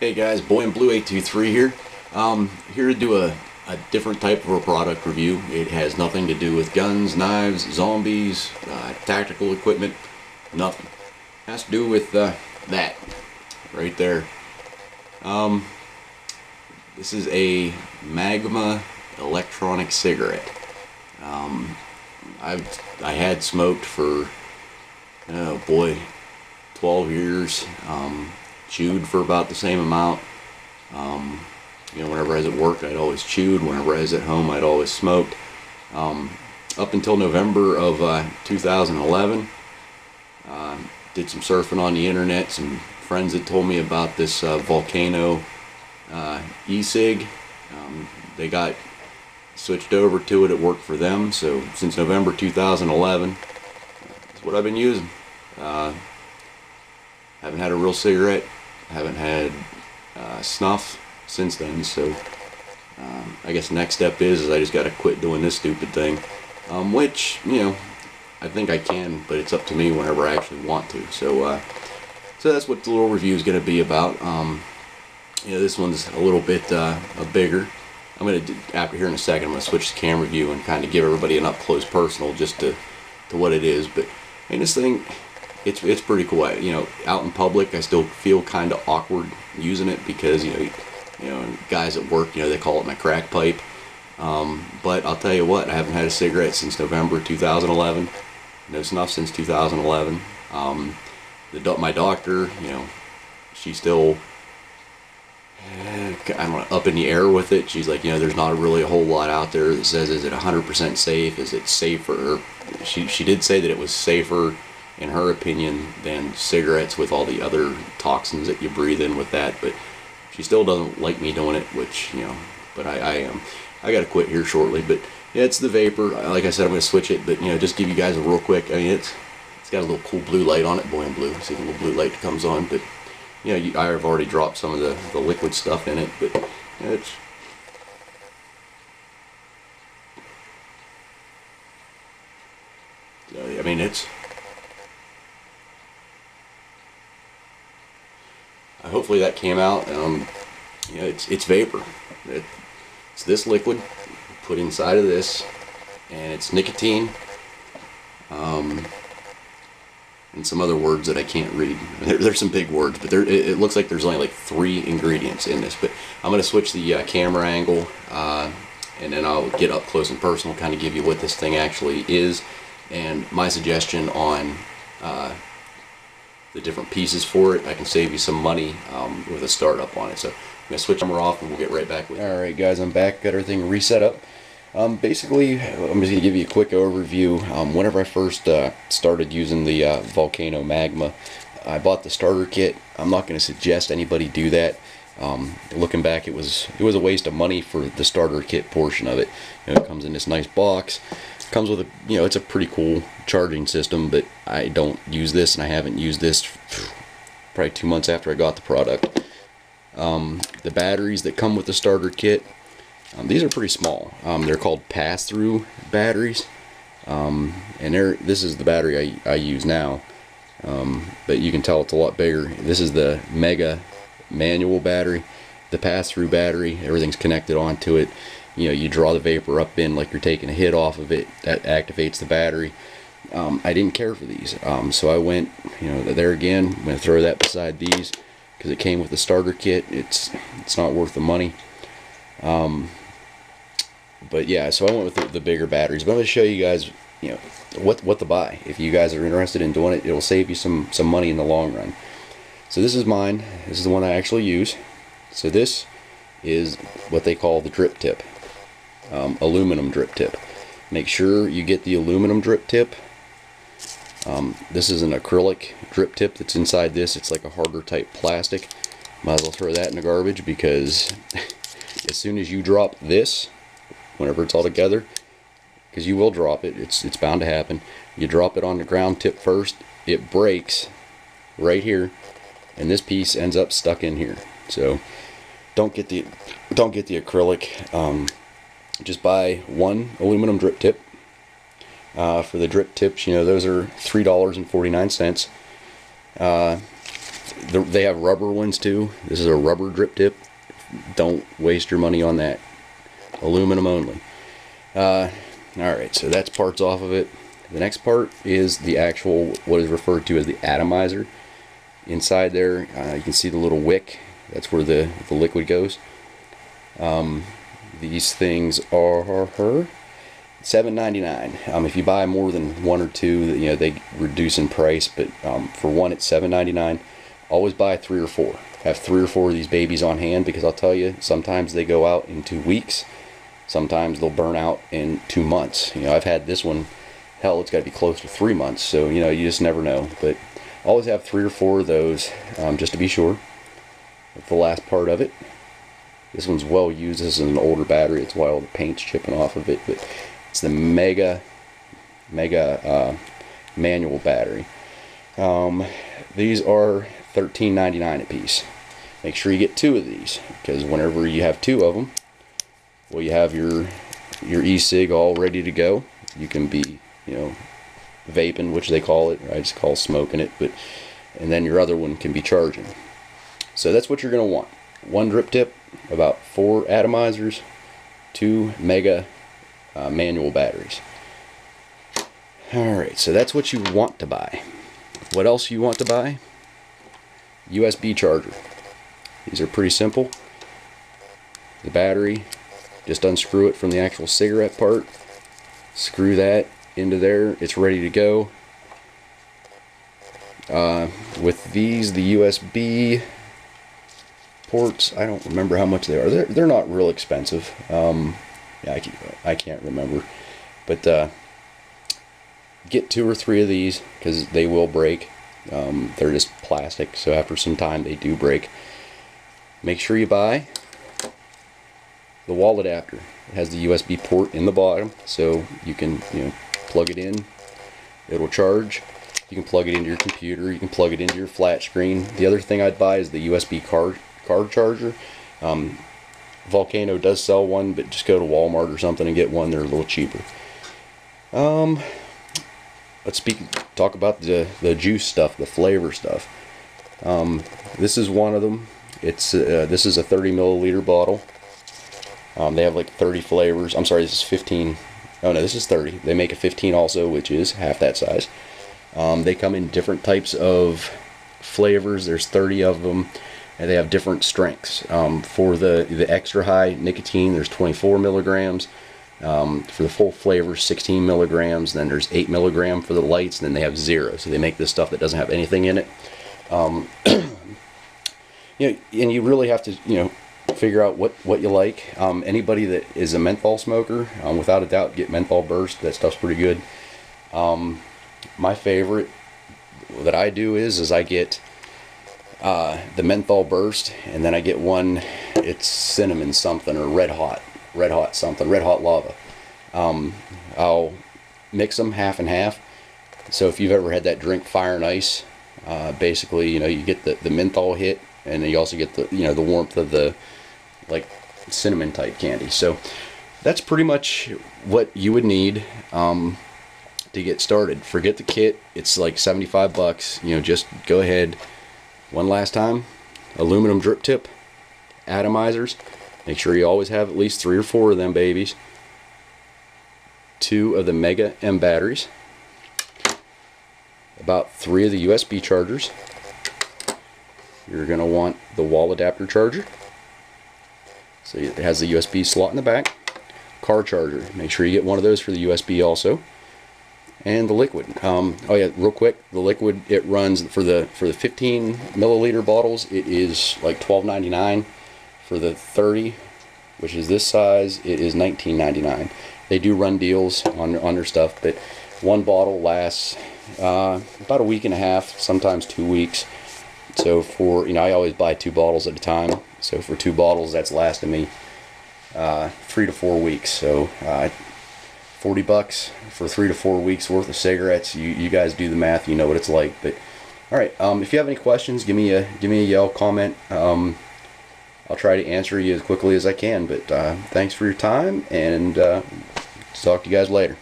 Hey guys, Boy in Blue 823 here. Here to do a different type of a product review. It has nothing to do with guns, knives, zombies, tactical equipment, nothing. It has to do with that right there. This is a Magma electronic cigarette. I had smoked for, oh boy, 12 years. Chewed for about the same amount. Whenever I was at work, I'd always chewed. Whenever I was at home, I'd always smoked. Up until November of 2011, did some surfing on the internet. Some friends had told me about this Volcano E-Cig. They got switched over to it. It worked for them. So since November 2011, that's what I've been using. Haven't had a real cigarette. Haven't had snuff since then. So I guess the next step is I just got to quit doing this stupid thing. Which, I think I can, but it's up to me whenever I actually want to. So that's what the little review is going to be about. This one's a little bit bigger. I'm going to, after here in a second, I'm going to switch the camera view and kind of give everybody an up-close personal just to what it is. But this thing, it's pretty cool. Out in public, I still feel kind of awkward using it because, guys at work, they call it my crack pipe. But I'll tell you what, I haven't had a cigarette since November 2011. No snuff since 2011. My doctor, she's still, I don't know, up in the air with it. She's like, there's not really a whole lot out there that says, is it 100% safe? Is it safer? She did say that it was safer, in her opinion, than cigarettes with all the other toxins that you breathe in with that. But she still doesn't like me doing it, which, but I am. I gotta quit here shortly. But yeah, it's the vapor. Like I said, I'm gonna switch it, but just give you guys a real quick. It's got a little cool blue light on it, Boy in Blue. See the little blue light that comes on. But I've already dropped some of the liquid stuff in it, but it's. It's. Hopefully that came out. It's vapor. It's this liquid put inside of this, and it's nicotine, and some other words that I can't read. There's some big words, but it looks like there's only like 3 ingredients in this. But I'm going to switch the camera angle, and then I'll get up close and personal, kind of give you what this thing actually is, and my suggestion on the different pieces for it. I can save you some money with a startup on it. So I'm going to switch them off and we'll get right back with it. Alright guys, I'm back. Got everything reset up. Basically, I'm just going to give you a quick overview. Whenever I first started using the Volcano Magma, I bought the starter kit. I'm not going to suggest anybody do that. Looking back, it was a waste of money for the starter kit portion of it. It comes in this nice box. Comes with a, it's a pretty cool charging system, but I don't use this, and I haven't used this probably 2 months after I got the product. The batteries that come with the starter kit, these are pretty small. They're called pass-through batteries, and this is the battery I use now, but you can tell it's a lot bigger. This is the Mega manual battery. The pass-through battery, everything's connected onto it. You draw the vapor up in like you're taking a hit off of it. That activates the battery. I didn't care for these, so I went, there again. I'm going to throw that beside these because it came with the starter kit. It's not worth the money. But yeah, so I went with the bigger batteries. But I'm going to show you guys, what to buy. If you guys are interested in doing it, it'll save you some money in the long run. So this is mine. This is the one I actually use. So this is what they call the drip tip. Aluminum drip tip. Make sure you get the aluminum drip tip. This is an acrylic drip tip that's inside this. It's like a harder type plastic. Might as well throw that in the garbage, because as soon as you drop this, whenever it's all together, because you will drop it, it's bound to happen. You drop it on the ground tip first, it breaks right here, and this piece ends up stuck in here. So don't get the acrylic. Just buy one aluminum drip tip. For the drip tips, those are $3.49. They have rubber ones too. This is a rubber drip tip. Don't waste your money on that. Aluminum only. Alright, so that's parts off of it. The next part is the actual, what is referred to as the atomizer. Inside there, you can see the little wick. That's where the liquid goes. These things are $7.99. If you buy more than one or two, you know, they reduce in price, but for one it's $7.99. Always buy 3 or 4. Have 3 or 4 of these babies on hand, because I'll tell you, sometimes they go out in 2 weeks. Sometimes they'll burn out in 2 months. You know, I've had this one, hell, it's got to be close to 3 months, so you know, you just never know. But always have 3 or 4 of those, just to be sure. That's the last part of it. This one's well used. This is an older battery. That's why all the paint's chipping off of it. But it's the mega manual battery. These are $13.99 a piece. Make sure you get 2 of these, because whenever you have 2 of them, well, you have your E-Cig all ready to go. You can be, you know, vaping, which they call it. I just call smoking it. But and then your other one can be charging. So that's what you're going to want. 1 drip tip, about 4 atomizers, 2 mega manual batteries. Alright, so that's what you want to buy. What else you want to buy? USB charger. These are pretty simple. The battery, just unscrew it from the actual cigarette part, screw that into there, it's ready to go. With these, the USB ports, I don't remember how much they are. They're not real expensive. Yeah, I can't remember, but get 2 or 3 of these, because they will break. They're just plastic, so after some time they do break. Make sure you buy the wall adapter. It has the USB port in the bottom, so you can, you know, plug it in. It'll charge. You can plug it into your computer. You can plug it into your flat screen. The other thing I'd buy is the USB card charger. Volcano does sell one, but just go to Walmart or something and get one. They're a little cheaper. Let's talk about the juice stuff, the flavor stuff. This is one of them. This is a 30 milliliter bottle. They have like 30 flavors. I'm sorry, this is 15. Oh no, this is 30. They make a 15 also, which is half that size. They come in different types of flavors. There's 30 of them, and they have different strengths. For the extra high nicotine, there's 24 milligrams. For the full flavor, 16 milligrams. Then there's 8 milligram for the lights, and then they have 0. So they make this stuff that doesn't have anything in it. You know, and you really have to, you know, figure out what you like. Anybody that is a menthol smoker, without a doubt, get menthol burst. That stuff's pretty good. My favorite that I do is I get the menthol burst, and then I get one, it's cinnamon something, or red hot something, red hot lava. I'll mix them half and half. So if you've ever had that drink Fire and Ice, basically, you know, you get the menthol hit, and then you also get the, you know, the warmth of the, like, cinnamon type candy. So that's pretty much what you would need to get started. Forget the kit. It's like 75 bucks. You know, just go ahead. One last time, aluminum drip tip, atomizers. Make sure you always have at least 3 or 4 of them babies. 2 of the Mega M batteries. About 3 of the USB chargers. You're going to want the wall adapter charger. So it has the USB slot in the back. Car charger. Make sure you get one of those for the USB also. And the liquid. Oh yeah, real quick, the liquid, it runs for the 15 milliliter bottles. It is like $12.99. For the 30, which is this size, it is $19.99. They do run deals on their stuff, but one bottle lasts about a week and a half, sometimes 2 weeks. So for, you know, I always buy 2 bottles at a time. So for 2 bottles, that's lasting me 3 to 4 weeks. So 40 bucks for 3 to 4 weeks worth of cigarettes. You guys do the math. You know what it's like. But all right, if you have any questions, give me a yell, comment. I'll try to answer you as quickly as I can. But thanks for your time, and talk to you guys later.